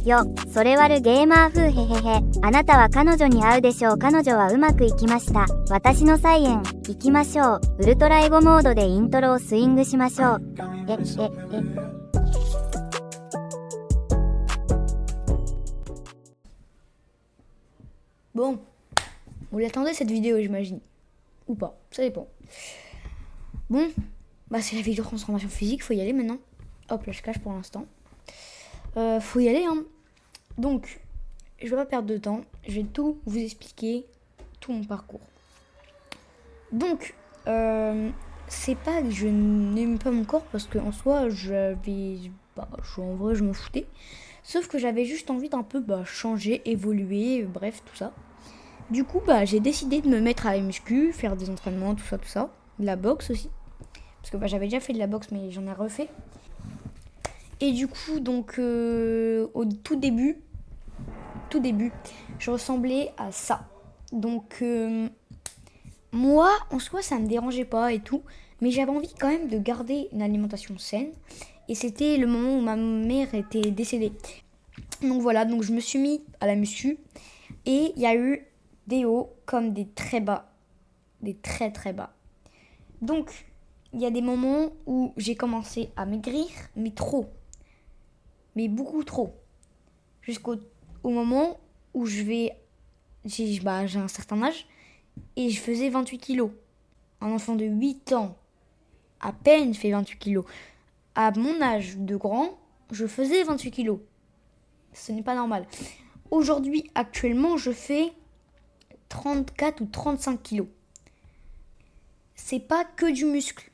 よ、それはるゲーマー風へへへ。あなたは彼女に会うでしょう。彼女はうまくいきました。私の菜園、行きましょう。ウルトラエゴモードでイントロをスイングしましょう。Bon, vous l'attendez cette vidéo, j'imagine. Ou pas, ça dépend. Bon, bah c'est la vidéo transformation physique, faut y aller maintenant. Hop, là je cache pour l'instant. Faut y aller, hein. Donc, je vais pas perdre de temps, je vais tout vous expliquer, tout mon parcours. Donc, c'est pas que je n'aime pas mon corps, parce qu'en soi, en vrai, je m'en foutais. Sauf que j'avais juste envie d'un peu changer, évoluer, bref, tout ça. Du coup, j'ai décidé de me mettre à la muscu, faire des entraînements, tout ça. De la boxe aussi. Parce que j'avais déjà fait de la boxe, mais j'en ai refait. Et du coup, donc, au tout début, je ressemblais à ça. Donc, moi, en soi, ça me dérangeait pas et tout. Mais j'avais envie quand même de garder une alimentation saine. Et c'était le moment où ma mère était décédée. Donc voilà, donc je me suis mis à la muscu. Et il y a eu des hauts comme des très bas. Des très très bas. Donc, il y a des moments où j'ai commencé à maigrir, mais trop. Mais beaucoup trop. Jusqu'au moment où j'ai un certain âge et je faisais 28 kilos. Un enfant de 8 ans, à peine fait 28 kilos. À mon âge de grand, je faisais 28 kilos. Ce n'est pas normal. Aujourd'hui, actuellement, je fais 34 ou 35 kilos. C'est pas que du muscle.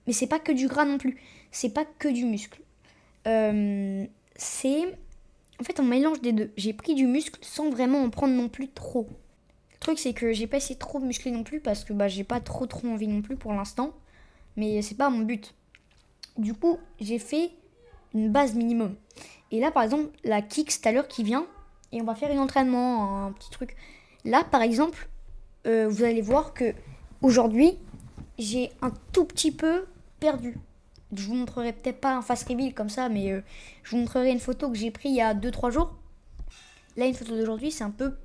Mais c'est pas que du gras non plus. C'est pas que du muscle. C'est... En fait, on mélange des deux. J'ai pris du muscle sans vraiment en prendre non plus trop. Le truc, c'est que j'ai pas essayé de trop muscler non plus parce que j'ai pas trop envie non plus pour l'instant. Mais c'est pas mon but. Du coup, j'ai fait une base minimum. Et là, par exemple, la Kicks tout à l'heure qui vient, et on va faire un entraînement, un petit truc. Là, par exemple, vous allez voir que aujourd'hui, j'ai un tout petit peu perdu. Je vous montrerai peut-être pas un face reveal comme ça, mais je vous montrerai une photo que j'ai prise il y a 2-3 jours. Là, une photo d'aujourd'hui, c'est un peu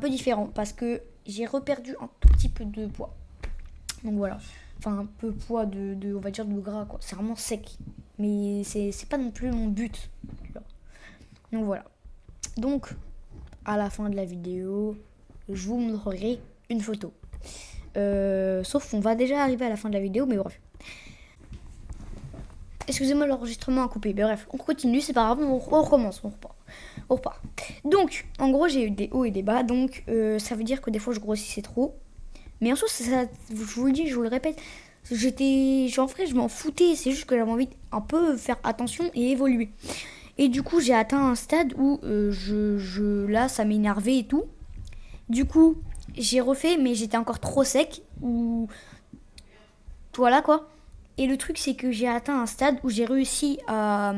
différent parce que j'ai reperdu un tout petit peu de poids. Donc voilà. Enfin, un peu poids on va dire de gras, quoi. C'est vraiment sec. Mais c'est pas non plus mon but. Donc voilà. Donc, à la fin de la vidéo, je vous montrerai une photo. Sauf qu'on va déjà arriver à la fin de la vidéo, mais bref. Excusez-moi, l'enregistrement a coupé. Mais bref, on continue, c'est pas grave, on recommence, on repart. Donc, en gros, j'ai eu des hauts et des bas. Donc, ça veut dire que des fois, je grossissais trop. Mais en soi, ça, je vous le dis, je vous le répète, je m'en foutais. C'est juste que j'avais envie un peu faire attention et évoluer. Et du coup, j'ai atteint un stade où là, ça m'énervait et tout. Du coup, j'ai refait, mais j'étais encore trop sec. Ou voilà quoi. Et le truc, c'est que j'ai atteint un stade où j'ai réussi à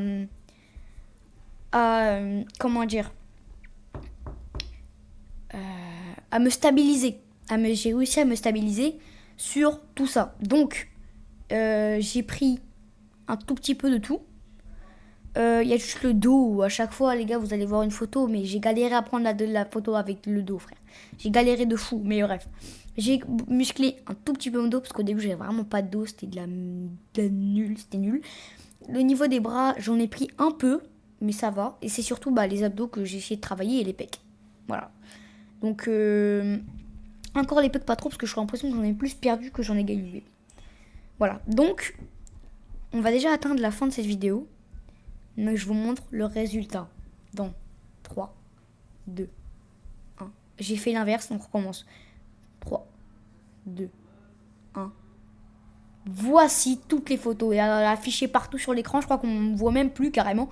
comment dire, à me stabiliser. J'ai réussi à me stabiliser sur tout ça. Donc, j'ai pris un tout petit peu de tout. Il y a juste le dos où à chaque fois, les gars, vous allez voir une photo, mais j'ai galéré à prendre la photo avec le dos, frère. J'ai galéré de fou, mais bref. J'ai musclé un tout petit peu mon dos parce qu'au début, j'avais vraiment pas de dos, c'était de la nulle, c'était nul. Le niveau des bras, j'en ai pris un peu, mais ça va. Et c'est surtout les abdos que j'ai essayé de travailler et les pecs. Voilà. Donc, encore les pecs pas trop parce que j'ai l'impression que j'en ai plus perdu que j'en ai gagné. Voilà. Donc, on va déjà atteindre la fin de cette vidéo. Donc, je vous montre le résultat dans 3, 2, 1. J'ai fait l'inverse, donc on recommence. 3, 2, 1. Voici toutes les photos. Et affichées partout sur l'écran, je crois qu'on ne voit même plus carrément.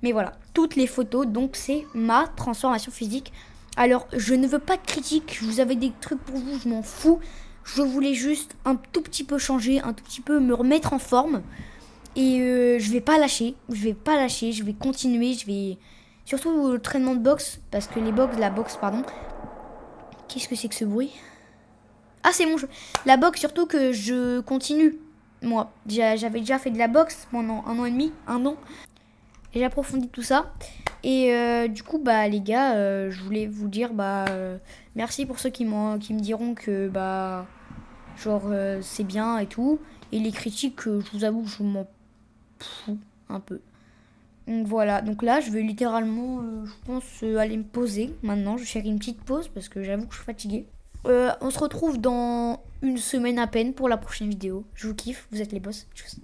Mais voilà, toutes les photos. Donc, c'est ma transformation physique. Alors, je ne veux pas de critique. Vous avez des trucs pour vous, je m'en fous. Je voulais juste un tout petit peu changer, un tout petit peu me remettre en forme. Et je vais pas lâcher, je vais continuer, surtout le traitement de boxe, parce que la boxe, qu'est-ce que c'est que ce bruit? Ah, c'est mon jeu. La boxe, surtout que je continue, moi. J'avais déjà fait de la boxe pendant 1 an et demi, 1 an. j'ai approfondi tout ça. Et du coup, bah les gars, je voulais vous dire merci pour ceux qui me diront que c'est bien et tout. Et les critiques, je vous avoue que je m'en fous un peu. Donc voilà, donc là je vais littéralement, je pense, aller me poser maintenant. Je vais faire une petite pause parce que j'avoue que je suis fatiguée. On se retrouve dans une semaine à peine pour la prochaine vidéo. Je vous kiffe, vous êtes les boss. Tchuss.